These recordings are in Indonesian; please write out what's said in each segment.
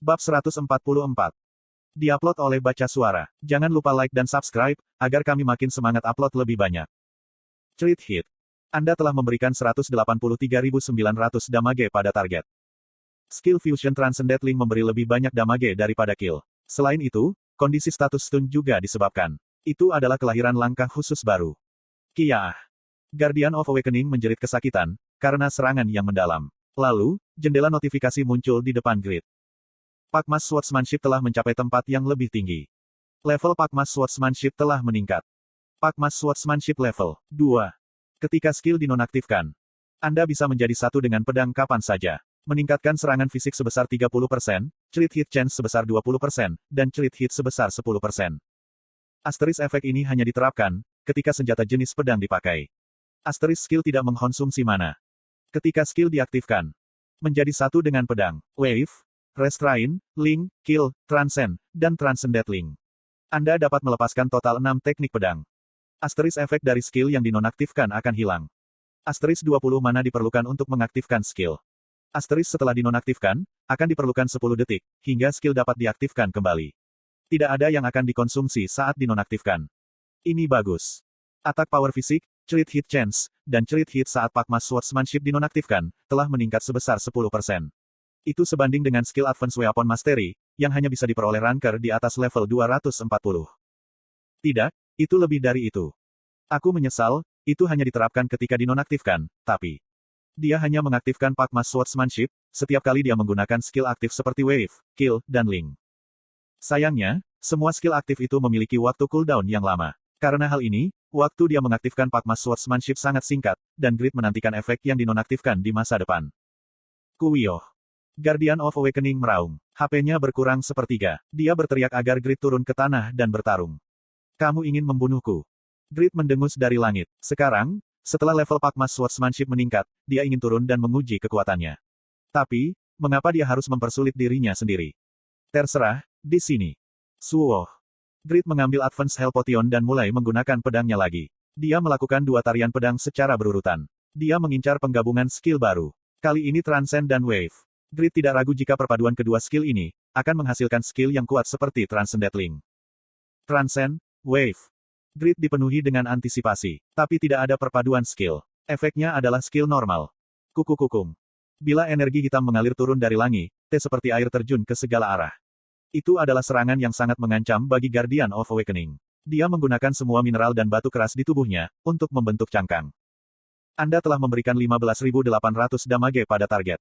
Bab 144. Diupload oleh Baca Suara. Jangan lupa like dan subscribe, agar kami makin semangat upload lebih banyak. Crit hit. Anda telah memberikan 183.900 damage pada target. Skill Fusion Transcendent Link memberi lebih banyak damage daripada kill. Selain itu, kondisi status stun juga disebabkan. Itu adalah kelahiran langkah khusus baru. Kiyaah. Guardian of Awakening menjerit kesakitan, karena serangan yang mendalam. Lalu, jendela notifikasi muncul di depan grid. Pakmas Swordsmanship telah mencapai tempat yang lebih tinggi. Level Pakmas Swordsmanship telah meningkat. Pakmas Swordsmanship level 2. Ketika skill dinonaktifkan, Anda bisa menjadi satu dengan pedang kapan saja. Meningkatkan serangan fisik sebesar 30%, crit hit chance sebesar 20%, dan crit hit sebesar 10%. Asterisk efek ini hanya diterapkan ketika senjata jenis pedang dipakai. Asterisk skill tidak mengkonsumsi mana. Ketika skill diaktifkan, menjadi satu dengan pedang, wave, Restrain, Link, Kill, Transcend, dan Transcendent Link. Anda dapat melepaskan total 6 teknik pedang. Asterisk efek dari skill yang dinonaktifkan akan hilang. Asterisk 20 mana diperlukan untuk mengaktifkan skill. Asterisk setelah dinonaktifkan, akan diperlukan 10 detik, hingga skill dapat diaktifkan kembali. Tidak ada yang akan dikonsumsi saat dinonaktifkan. Ini bagus. Attack power fisik, crit hit chance, dan crit hit saat Pakmas Swordsmanship dinonaktifkan, telah meningkat sebesar 10%. Itu sebanding dengan skill Advanced Weapon Mastery, yang hanya bisa diperoleh ranker di atas level 240. Tidak, itu lebih dari itu. Aku menyesal, itu hanya diterapkan ketika dinonaktifkan, tapi dia hanya mengaktifkan Pakmas Swordsmanship, setiap kali dia menggunakan skill aktif seperti Wave, Kill, dan Link. Sayangnya, semua skill aktif itu memiliki waktu cooldown yang lama. Karena hal ini, waktu dia mengaktifkan Pakmas Swordsmanship sangat singkat, dan Grid menantikan efek yang dinonaktifkan di masa depan. Kuwiyoh. Guardian of Awakening meraung. HP-nya berkurang sepertiga. Dia berteriak agar Grid turun ke tanah dan bertarung. Kamu ingin membunuhku? Grid mendengus dari langit. Sekarang, setelah level Pakmas Swordsmanship meningkat, dia ingin turun dan menguji kekuatannya. Tapi, mengapa dia harus mempersulit dirinya sendiri? Terserah, di sini. Suoh. Grid mengambil Advance Hell Potion dan mulai menggunakan pedangnya lagi. Dia melakukan 2 tarian pedang secara berurutan. Dia mengincar penggabungan skill baru. Kali ini Transcend dan Wave. Grid tidak ragu jika perpaduan kedua skill ini akan menghasilkan skill yang kuat seperti Transcendent Link. Transcend, Wave. Grid dipenuhi dengan antisipasi, tapi tidak ada perpaduan skill. Efeknya adalah skill normal. Kuku-kukung. Bila energi hitam mengalir turun dari langit, seperti air terjun ke segala arah. Itu adalah serangan yang sangat mengancam bagi Guardian of Awakening. Dia menggunakan semua mineral dan batu keras di tubuhnya untuk membentuk cangkang. Anda telah memberikan 15.800 damage pada target.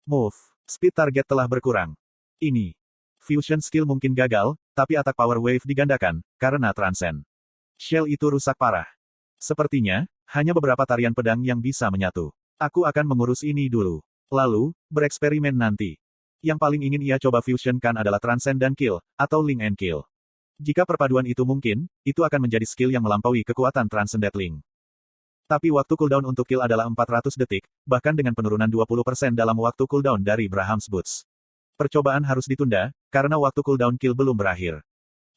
Move. Speed target telah berkurang. Ini. Fusion skill mungkin gagal, tapi attack power wave digandakan, karena Transcend. Shell itu rusak parah. Sepertinya, hanya beberapa tarian pedang yang bisa menyatu. Aku akan mengurus ini dulu. Lalu, bereksperimen nanti. Yang paling ingin ia coba fusionkan adalah Transcend dan Kill, atau Link and Kill. Jika perpaduan itu mungkin, itu akan menjadi skill yang melampaui kekuatan Transcendent Link. Tapi waktu cooldown untuk kill adalah 400 detik, bahkan dengan penurunan 20% dalam waktu cooldown dari Braham's Boots. Percobaan harus ditunda, karena waktu cooldown kill belum berakhir.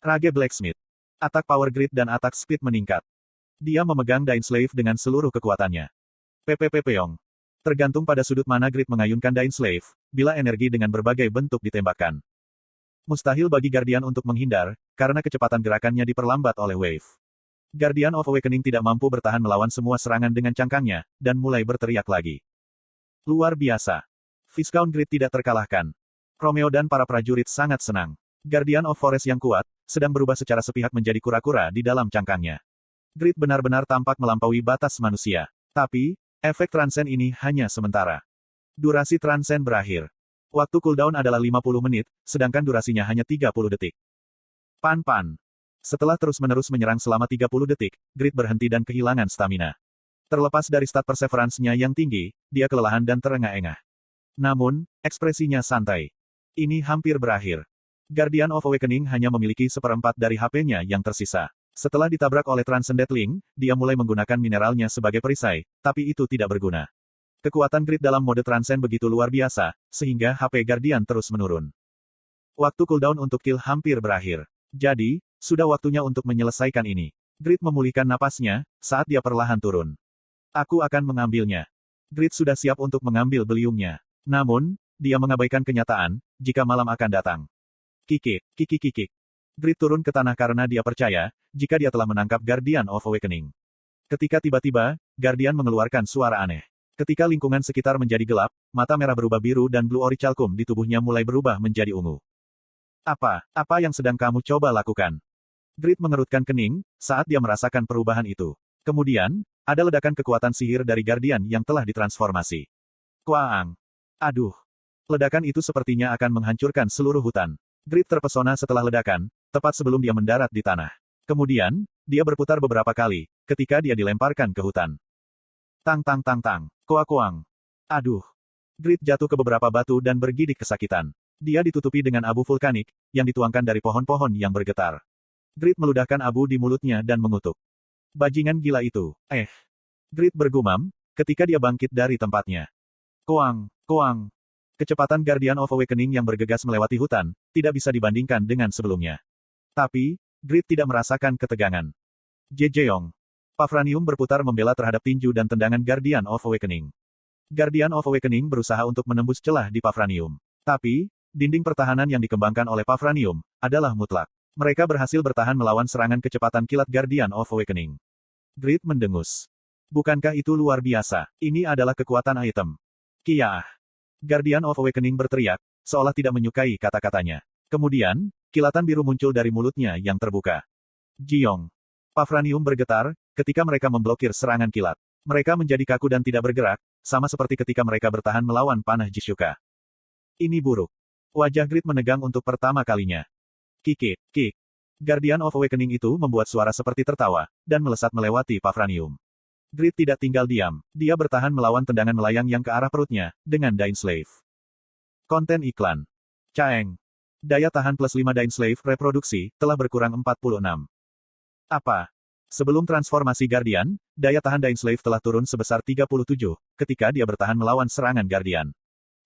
Rage Blacksmith. Attack power grid dan attack speed meningkat. Dia memegang Dain Slave dengan seluruh kekuatannya. Peong. Tergantung pada sudut mana grid mengayunkan Dain Slave, bila energi dengan berbagai bentuk ditembakkan. Mustahil bagi Guardian untuk menghindar, karena kecepatan gerakannya diperlambat oleh Wave. Guardian of Awakening tidak mampu bertahan melawan semua serangan dengan cangkangnya, dan mulai berteriak lagi. Luar biasa. Viscount Grid tidak terkalahkan. Romeo dan para prajurit sangat senang. Guardian of Forest yang kuat, sedang berubah secara sepihak menjadi kura-kura di dalam cangkangnya. Grid benar-benar tampak melampaui batas manusia. Tapi, efek Transcend ini hanya sementara. Durasi Transcend berakhir. Waktu cooldown adalah 50 menit, sedangkan durasinya hanya 30 detik. Pan. Setelah terus-menerus menyerang selama 30 detik, Grid berhenti dan kehilangan stamina. Terlepas dari stat perseverance-nya yang tinggi, dia kelelahan dan terengah-engah. Namun, ekspresinya santai. Ini hampir berakhir. Guardian of Awakening hanya memiliki 1/4 dari HP-nya yang tersisa. Setelah ditabrak oleh Transcendent Link, dia mulai menggunakan mineralnya sebagai perisai, tapi itu tidak berguna. Kekuatan Grid dalam mode Transcend begitu luar biasa, sehingga HP Guardian terus menurun. Waktu cooldown untuk kill hampir berakhir. Jadi, sudah waktunya untuk menyelesaikan ini. Grid memulihkan napasnya, saat dia perlahan turun. Aku akan mengambilnya. Grid sudah siap untuk mengambil beliungnya. Namun, dia mengabaikan kenyataan, jika malam akan datang. Kikik, kikik kikik. Grid turun ke tanah karena dia percaya, jika dia telah menangkap Guardian of Awakening. Ketika tiba-tiba, Guardian mengeluarkan suara aneh. Ketika lingkungan sekitar menjadi gelap, mata merah berubah biru dan Blue Orichalcum di tubuhnya mulai berubah menjadi ungu. Apa yang sedang kamu coba lakukan? Grid mengerutkan kening, saat dia merasakan perubahan itu. Kemudian, ada ledakan kekuatan sihir dari Guardian yang telah ditransformasi. Kuaang. Aduh. Ledakan itu sepertinya akan menghancurkan seluruh hutan. Grid terpesona setelah ledakan, tepat sebelum dia mendarat di tanah. Kemudian, dia berputar beberapa kali, ketika dia dilemparkan ke hutan. Tang tang tang tang. Koang. Aduh. Grid jatuh ke beberapa batu dan bergidik kesakitan. Dia ditutupi dengan abu vulkanik, yang dituangkan dari pohon-pohon yang bergetar. Grid meludahkan abu di mulutnya dan mengutuk. Bajingan gila itu. Grid bergumam, ketika dia bangkit dari tempatnya. Koang. Kecepatan Guardian of Awakening yang bergegas melewati hutan, tidak bisa dibandingkan dengan sebelumnya. Tapi, Grid tidak merasakan ketegangan. Jejeong. Pavranium berputar membela terhadap tinju dan tendangan Guardian of Awakening. Guardian of Awakening berusaha untuk menembus celah di Pavranium. Tapi, dinding pertahanan yang dikembangkan oleh Pavranium adalah mutlak. Mereka berhasil bertahan melawan serangan kecepatan kilat Guardian of Awakening. Grid mendengus. Bukankah itu luar biasa? Ini adalah kekuatan item. Kiaah. Guardian of Awakening berteriak, seolah tidak menyukai kata-katanya. Kemudian, kilatan biru muncul dari mulutnya yang terbuka. Jiong. Pavranium bergetar, ketika mereka memblokir serangan kilat. Mereka menjadi kaku dan tidak bergerak, sama seperti ketika mereka bertahan melawan panah Jishuka. Ini buruk. Wajah Grid menegang untuk pertama kalinya. Kik. Guardian of Awakening itu membuat suara seperti tertawa, dan melesat melewati Pavranium. Grid tidak tinggal diam. Dia bertahan melawan tendangan melayang yang ke arah perutnya, dengan Dainslave. Konten iklan. Caeng. Daya tahan plus 5 Dainslave reproduksi, telah berkurang 46. Sebelum transformasi Guardian, daya tahan Dainslave telah turun sebesar 37, ketika dia bertahan melawan serangan Guardian.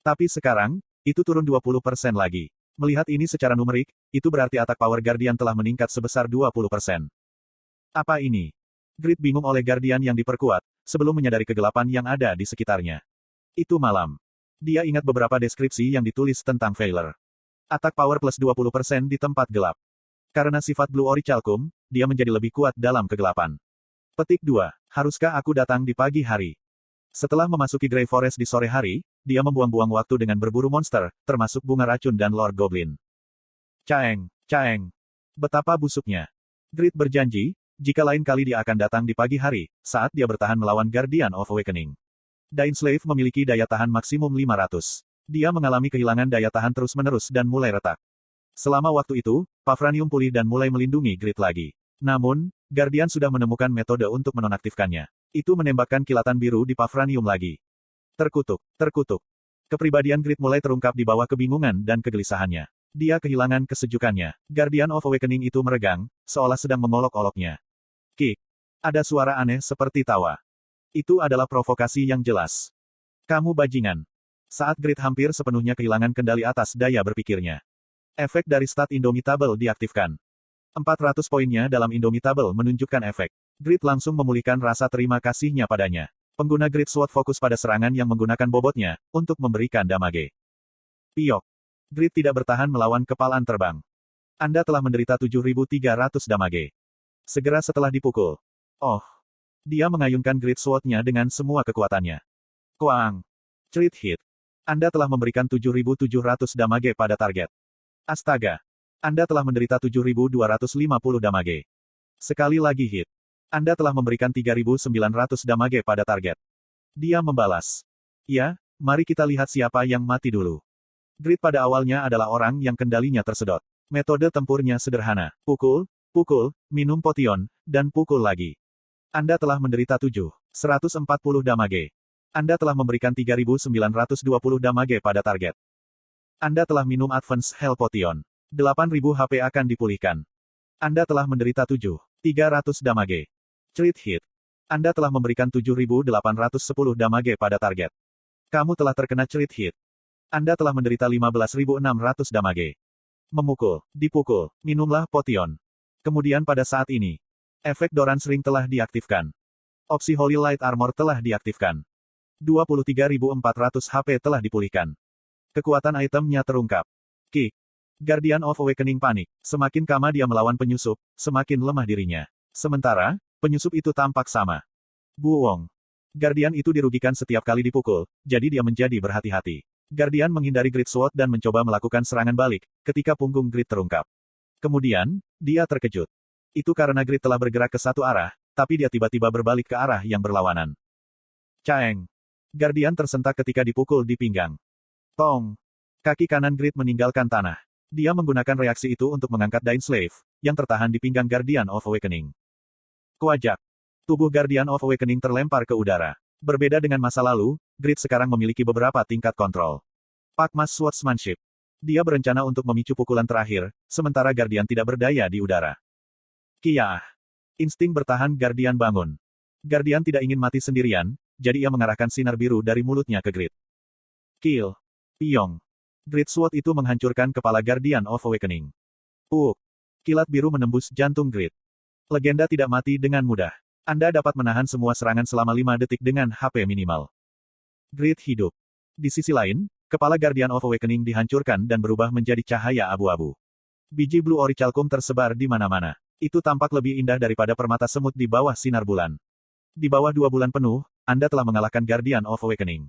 Tapi sekarang, itu turun 20% lagi. Melihat ini secara numerik, itu berarti attack power Guardian telah meningkat sebesar 20%. Apa ini? Grid bingung oleh Guardian yang diperkuat, sebelum menyadari kegelapan yang ada di sekitarnya. Itu malam. Dia ingat beberapa deskripsi yang ditulis tentang Veiler. Attack power plus 20% di tempat gelap. Karena sifat Blue Orichalcum, dia menjadi lebih kuat dalam kegelapan. Petik 2. Haruskah aku datang di pagi hari? Setelah memasuki Grey Forest di sore hari, dia membuang-buang waktu dengan berburu monster, termasuk bunga racun dan Lord Goblin. Caeng. Betapa busuknya. Grid berjanji, jika lain kali dia akan datang di pagi hari, saat dia bertahan melawan Guardian of Awakening. Dainslave memiliki daya tahan maksimum 500. Dia mengalami kehilangan daya tahan terus-menerus dan mulai retak. Selama waktu itu, Pavranium pulih dan mulai melindungi Grid lagi. Namun, Guardian sudah menemukan metode untuk menonaktifkannya. Itu menembakkan kilatan biru di Pavranium lagi. Terkutuk. Kepribadian Grid mulai terungkap di bawah kebingungan dan kegelisahannya. Dia kehilangan kesejukannya. Guardian of Awakening itu meregang, seolah sedang mengolok-oloknya. Kik. Ada suara aneh seperti tawa. Itu adalah provokasi yang jelas. Kamu bajingan. Saat Grid hampir sepenuhnya kehilangan kendali atas daya berpikirnya. Efek dari stat Indomitable diaktifkan. 400 poinnya dalam Indomitable menunjukkan efek. Grid langsung memulihkan rasa terima kasihnya padanya. Pengguna Grid Sword fokus pada serangan yang menggunakan bobotnya, untuk memberikan damage. Piok. Grid tidak bertahan melawan kepalan terbang. Anda telah menderita 7.300 damage. Segera setelah dipukul. Dia mengayunkan Grid Sword-nya dengan semua kekuatannya. Koang. Crit hit. Anda telah memberikan 7.700 damage pada target. Astaga. Anda telah menderita 7.250 damage. Sekali lagi hit. Anda telah memberikan 3.900 damage pada target. Dia membalas. Ya, mari kita lihat siapa yang mati dulu. Grid pada awalnya adalah orang yang kendalinya tersedot. Metode tempurnya sederhana. Pukul, minum potion, dan pukul lagi. Anda telah menderita 140 damage. Anda telah memberikan 3.920 damage pada target. Anda telah minum Advance Hell Potion. 8.000 HP akan dipulihkan. Anda telah menderita 300 damage. Crit hit. Anda telah memberikan 7.810 damage pada target. Kamu telah terkena crit hit. Anda telah menderita 15.600 damage. Memukul, dipukul, minumlah potion. Kemudian pada saat ini, efek Doran's Ring telah diaktifkan. Opsi Holy Light Armor telah diaktifkan. 23.400 HP telah dipulihkan. Kekuatan itemnya terungkap. Kick. Guardian of Awakening panik. Semakin kama dia melawan penyusup, semakin lemah dirinya. Sementara, penyusup itu tampak sama. Buong. Guardian itu dirugikan setiap kali dipukul, jadi dia menjadi berhati-hati. Guardian menghindari Great Sword dan mencoba melakukan serangan balik, ketika punggung Grid terungkap. Kemudian, dia terkejut. Itu karena Grid telah bergerak ke satu arah, tapi dia tiba-tiba berbalik ke arah yang berlawanan. Caeng. Guardian tersentak ketika dipukul di pinggang. Tong. Kaki kanan Grid meninggalkan tanah. Dia menggunakan reaksi itu untuk mengangkat Dain Slave, yang tertahan di pinggang Guardian of Awakening. Kuajak. Tubuh Guardian of Awakening terlempar ke udara. Berbeda dengan masa lalu, Grid sekarang memiliki beberapa tingkat kontrol. Pakmas Swordsmanship. Dia berencana untuk memicu pukulan terakhir, sementara Guardian tidak berdaya di udara. Kiah. Insting bertahan Guardian bangun. Guardian tidak ingin mati sendirian, jadi ia mengarahkan sinar biru dari mulutnya ke Grid. Kill. Piong. Great Sword itu menghancurkan kepala Guardian of Awakening. Kilat biru menembus jantung Grid. Legenda tidak mati dengan mudah. Anda dapat menahan semua serangan selama 5 detik dengan HP minimal. Grid hidup. Di sisi lain, kepala Guardian of Awakening dihancurkan dan berubah menjadi cahaya abu-abu. Biji Blue Orichalcum tersebar di mana-mana. Itu tampak lebih indah daripada permata semut di bawah sinar bulan. Di bawah 2 bulan penuh, Anda telah mengalahkan Guardian of Awakening.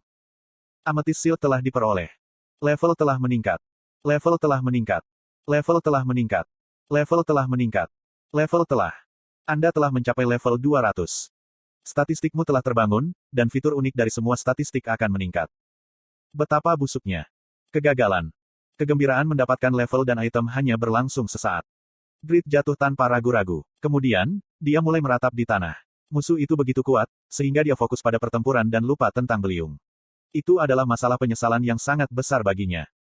Amethyst Shield telah diperoleh. Level telah meningkat. Level telah meningkat. Level telah meningkat. Level telah meningkat. Level telah. Anda telah mencapai level 200. Statistikmu telah terbangun, dan fitur unik dari semua statistik akan meningkat. Betapa busuknya. Kegagalan. Kegembiraan mendapatkan level dan item hanya berlangsung sesaat. Grid jatuh tanpa ragu-ragu. Kemudian, dia mulai meratap di tanah. Musuh itu begitu kuat, sehingga dia fokus pada pertempuran dan lupa tentang beliung. Itu adalah masalah penyesalan yang sangat besar baginya.